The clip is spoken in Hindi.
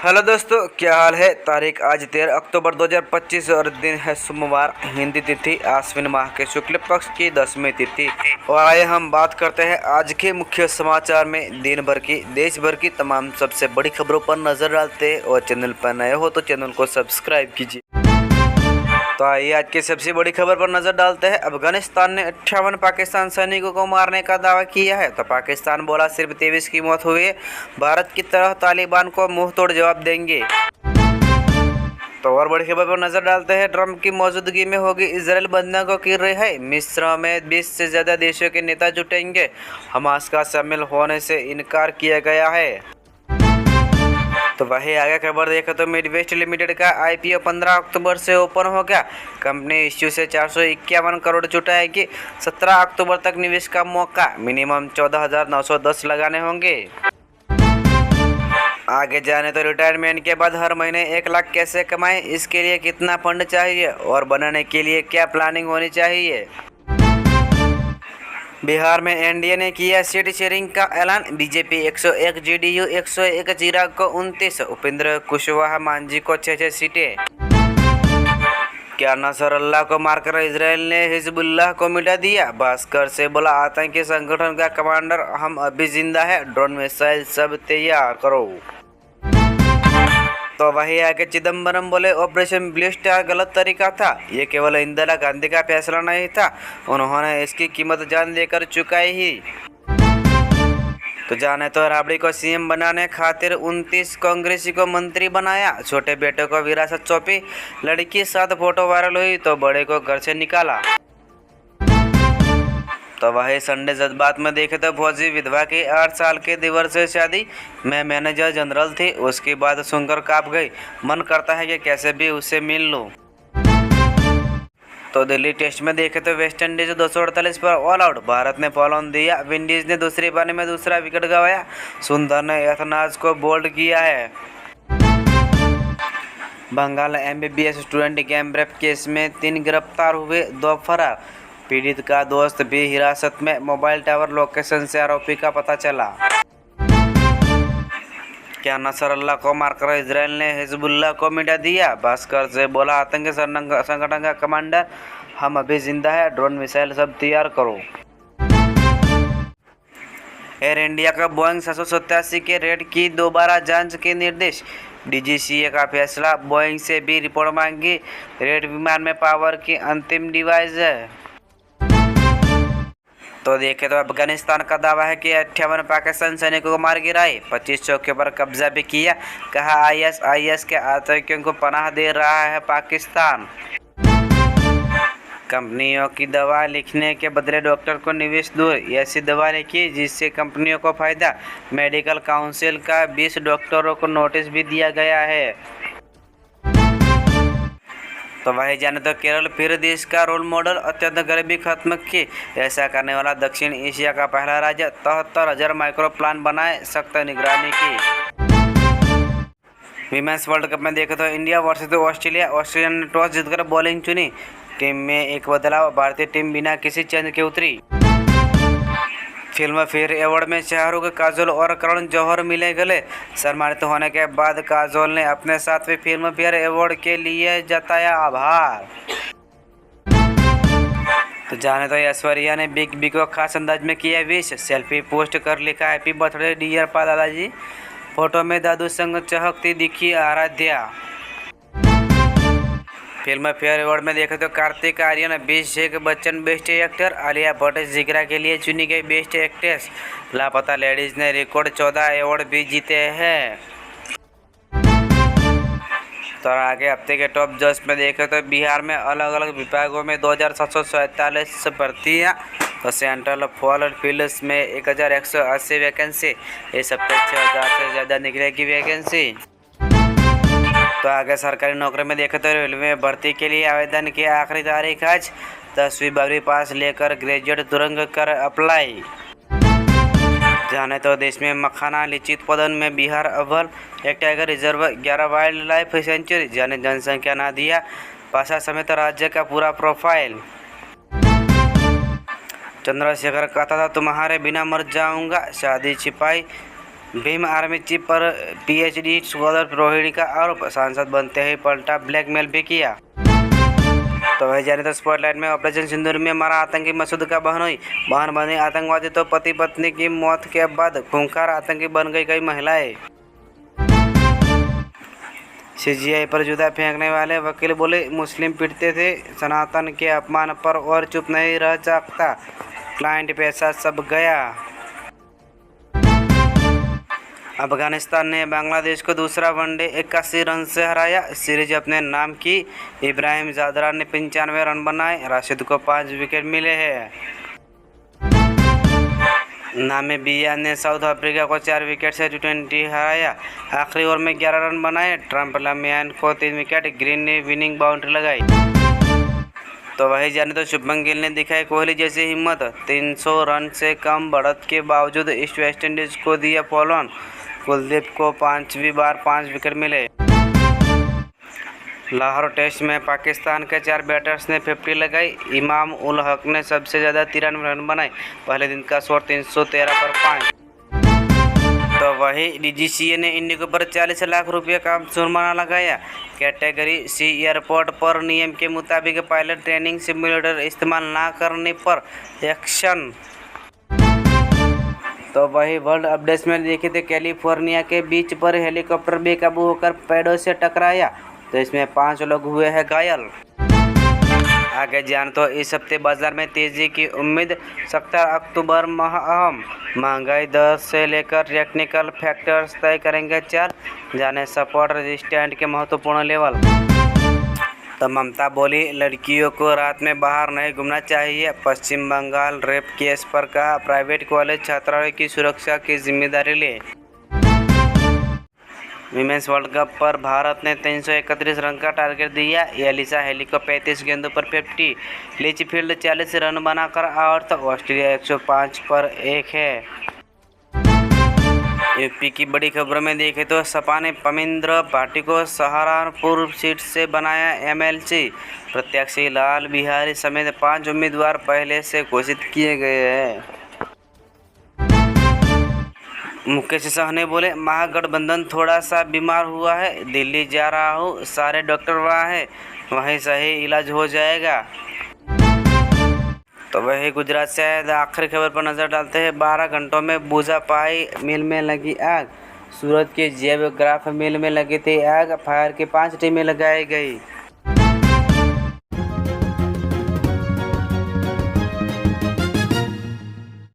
हेलो दोस्तों, क्या हाल है। तारीख आज 13 अक्टूबर 2025 और दिन है सोमवार। हिंदी तिथि आश्विन माह के शुक्ल पक्ष की 10वीं तिथि। और आइए हम बात करते हैं आज के मुख्य समाचार में दिन भर की देश भर की तमाम सबसे बड़ी खबरों पर नजर डालते हैं। और चैनल पर नए हो तो चैनल को सब्सक्राइब कीजिए। तो आइए आज की सबसे बड़ी खबर पर नजर डालते हैं। अफगानिस्तान ने 58 पाकिस्तान सैनिकों को मारने का दावा किया है। तो पाकिस्तान बोला सिर्फ 23 की मौत हुई है। भारत की तरह तालिबान को मुंह तोड़ जवाब देंगे। तो और बड़ी खबर पर नजर डालते हैं। ट्रंप की मौजूदगी में होगी इजराइल बंधकों की रिहाई। मिस्र में 20 से ज्यादा देशों के नेता जुटेंगे। हमास का शामिल होने से इनकार किया गया है। तो वही आगे खबर देखें तो मिडवेस्ट लिमिटेड का आईपीओ 15 अक्टूबर से ओपन हो गया। कंपनी इश्यू से 451 करोड़ जुटाएगी। 17 अक्टूबर तक निवेश का मौका। मिनिमम 14,910 लगाने होंगे। आगे जाने तो रिटायरमेंट के बाद हर महीने 1 लाख कैसे कमाएं, इसके लिए कितना फंड चाहिए और बनाने के लिए क्या प्लानिंग होनी चाहिए। बिहार में एनडीए ने किया सीट शेयरिंग का ऐलान। बीजेपी 101, जेडीयू 101, चिराग को 29, उपेंद्र कुशवाहा मांझी को 6 सीटें। क्या नसरल्लाह को मारकर इजराइल ने हिजबुल्लाह को मिटा दिया। भास्कर से बोला आतंकी संगठन का कमांडर हम अभी जिंदा है। ड्रोन मिसाइल सब तैयार करो। तो वही आगे चिदम्बरम बोले ऑपरेशन ब्लू स्टार गलत तरीका था। ये केवल इंदिरा गांधी का फैसला नहीं था, उन्होंने इसकी कीमत जान देकर चुकाई ही। तो जाने तो राबड़ी को सीएम बनाने खातिर 29 कांग्रेसी को मंत्री बनाया। छोटे बेटे को विरासत सौंपी। लड़की साथ फोटो वायरल हुई तो बड़े को घर से निकाला। तो वही संडे जज्बात में देखे तो फौजी विधवा की 8 साल के देवर से शादी। मैं मैनेजर जनरल थी, उसकी बात सुनकर कांप गई। मन करता है कि कैसे भी उससे मिल लूं। तो दिल्ली टेस्ट में देखे तो वेस्ट इंडीज 248 पर ऑल आउट। भारत ने फॉलो ऑन दिया। विंडीज ने दूसरी पारी में दूसरा विकेट गंवाया। सुंदर ने एथनाज को बोल्ड किया है। Bengal MBBS student gang rape case में 3 गिरफ्तार हुए, 2 फरार। पीड़ित का दोस्त भी हिरासत में। मोबाइल टावर लोकेशन से आरोपी का पता चला। क्या नसरल्लाह को मारकर इजराइल ने हिजबुल्लाह को मिटा दिया। भास्कर से बोला आतंकी संगठन का कमांडर हम अभी जिंदा है। ड्रोन मिसाइल सब तैयार करो। एयर इंडिया का बोइंग 787 के रेट की दोबारा जांच के निर्देश। डीजीसीए का फैसला। बोइंग से भी रिपोर्ट मांगी। रेड विमान में पावर की अंतिम डिवाइस है। तो देखें तो अफगानिस्तान का दावा है कि 58 पाकिस्तान सैनिकों को मार गिराए। 25 चौकियों पर कब्जा भी किया। कहा आईएस के आतंकियों को पनाह दे रहा है पाकिस्तान। कंपनियों की दवा लिखने के बदले डॉक्टर को निवेश दूर। ऐसी दवा लिखी जिससे कंपनियों को फायदा। मेडिकल काउंसिल का 20 डॉक्टरों को नोटिस भी दिया गया है। तो वही जाने तो केरल फिर देश का रोल मॉडल। अत्यंत गरीबी खत्म की। ऐसा करने वाला दक्षिण एशिया का पहला राज्य। 73,000 माइक्रो प्लान बनाए। सख्त निगरानी की। विमेंस वर्ल्ड कप में देखे तो इंडिया वर्सेस ऑस्ट्रेलिया। ऑस्ट्रेलिया ने टॉस जीतकर बॉलिंग चुनी। टीम में एक बदलाव। भारतीय टीम बिना किसी चेंज के उतरी। फिल्म फेयर अवार्ड में शाहरुख, काजोल और करण जौहर मिले गले। सम्मानित होने के बाद काजोल ने अपने 7वें फिल्म फेयर अवार्ड के लिए जताया आभार। तो जाने तो ऐश्वर्या ने बिग बी को खास अंदाज में किया विश। सेल्फी पोस्ट कर लिखा हैप्पी बर्थडे डियर पा दादाजी। फोटो में दादू संग चहकती दिखी आराध्या। फिल्म फेयर अवार्ड में देखे तो कार्तिक आर्यन, अभिषेक बच्चन बेस्ट एक्टर। आलिया भट्ट जिगरा के लिए चुनी गई बेस्ट एक्ट्रेस। लापता लेडीज ने रिकॉर्ड 14 अवार्ड भी जीते हैं। तो आगे हफ्ते के टॉप जॉब्स में देखे तो बिहार में अलग अलग विभागों में 2,747 भर्तियाँ। तो सेंट्रल फॉल फील्ड्स में 1,180 वैकेंसी। इस हफ्ते 6,000 से ज़्यादा निकलेगी वैकेंसी। तो आगे सरकारी नौकरी में देखें तो रेलवे में भर्ती के लिए आवेदन की आखिरी तारीख आज। 10वीं 12वीं पास लेकर ग्रेजुएट तुरंत कर अप्लाई। जाने तो देश में मखाना लीची उत्पादन में बिहार अव्वल। 1 tiger reserve, 11 wild life sanctuary. जाने जनसंख्या ना दिया भाषा समेत राज्य का पूरा प्रोफाइल। चंद्रशेखर कहता था तुम्हारे बिना मर जाऊंगा। शादी छिपाई भीम आर्मी चीफ पर पीएचडी स्कॉलर रोहिणी का आरोप, सांसद बनते ही पलटा ब्लैकमेल भी किया। तो वही जाने तो स्पॉटलाइट में ऑपरेशन सिंदूर में मारा आतंकी मसूद का बहनोई, बहन बनी आतंकवादी तो पति पत्नी की मौत के बाद खूंखार आतंकी बन गई कई महिलाएं। सीजीआई पर जूता फेंकने वाले वकील बोले मुस्लिम पीटते थे, सनातन के अपमान पर और चुप नहीं रह सकता, क्लाइंट पैसा सब गया। अफगानिस्तान ने बांग्लादेश को दूसरा वनडे 81 रन से हराया, सीरीज अपने नाम की। इब्राहिम जादरा ने 95 रन बनाए, राशिद को 5 विकेट मिले हैं। नामे बिया ने साउथ अफ्रीका को 4 विकेट से T20 हराया, आखिरी ओवर में 11 रन बनाए। ट्रम्प लमियान को 3 विकेट, ग्रीन ने विनिंग बाउंड्री लगाई। तो वही जाने तो शुभमन गिल ने दिखाई कोहली जैसी हिम्मत, 300 रन से कम बढ़त के बावजूद ईस्ट वेस्ट इंडीज को दिया फॉलो ऑन। कुलदीप को 5वीं बार 5 विकेट मिले। लाहौर टेस्ट में पाकिस्तान के 4 बैटर्स ने 50 लगाई, इमाम उल हक ने सबसे ज़्यादा 93 रन बनाए, पहले दिन का स्कोर 313 पर 5। तो वही डीजीसीए ने इंडिगो पर 40 लाख रुपये का जुर्माना लगाया, कैटेगरी सी एयरपोर्ट पर नियम के मुताबिक पायलट ट्रेनिंग सिमुलेटर इस्तेमाल न करने पर एक्शन। तो वही वर्ल्ड अपडेट्स में देखे थे कैलिफोर्निया के बीच पर हेलीकॉप्टर बेकाबू होकर पेड़ों से टकराया, तो इसमें 5 लोग हुए हैं घायल। आगे जान तो इस हफ्ते बाजार में तेजी की उम्मीद, 17 अक्टूबर माह अहम, महंगाई दर से लेकर टेक्निकल फैक्टर्स तय करेंगे चार, जाने सपोर्ट रेजिस्टेंट के महत्वपूर्ण लेवल। तो ममता बोली लड़कियों को रात में बाहर नहीं घूमना चाहिए, पश्चिम बंगाल रेप केस पर कहा प्राइवेट कॉलेज छात्राओं की सुरक्षा की जिम्मेदारी ले। विमेंस वर्ल्ड कप पर भारत ने 331 रन का टारगेट दिया, एलिसा हेली को 35 गेंदों पर 50, लिचफील्ड 40 रन बनाकर आउट, तो ऑस्ट्रेलिया 105 पर 1 है। यूपी की बड़ी खबरों में देखें तो सपा ने पमिंद्र भाटी को सहारनपुर सीट से बनाया एमएलसी, प्रत्याशी लाल बिहारी समेत 5 उम्मीदवार पहले से घोषित किए गए हैं। मुकेश सहनी बोले महागठबंधन थोड़ा सा बीमार हुआ है, दिल्ली जा रहा हूँ, सारे डॉक्टर वहाँ हैं, वहीं सही इलाज हो जाएगा। तो वही गुजरात से आखिरी खबर पर नज़र डालते हैं। 12 घंटों में बूझापाई मिल में लगी आग, सूरत के जैव ग्राफ मिल में लगी थी आग, फायर की 5 टीमें लगाई गई।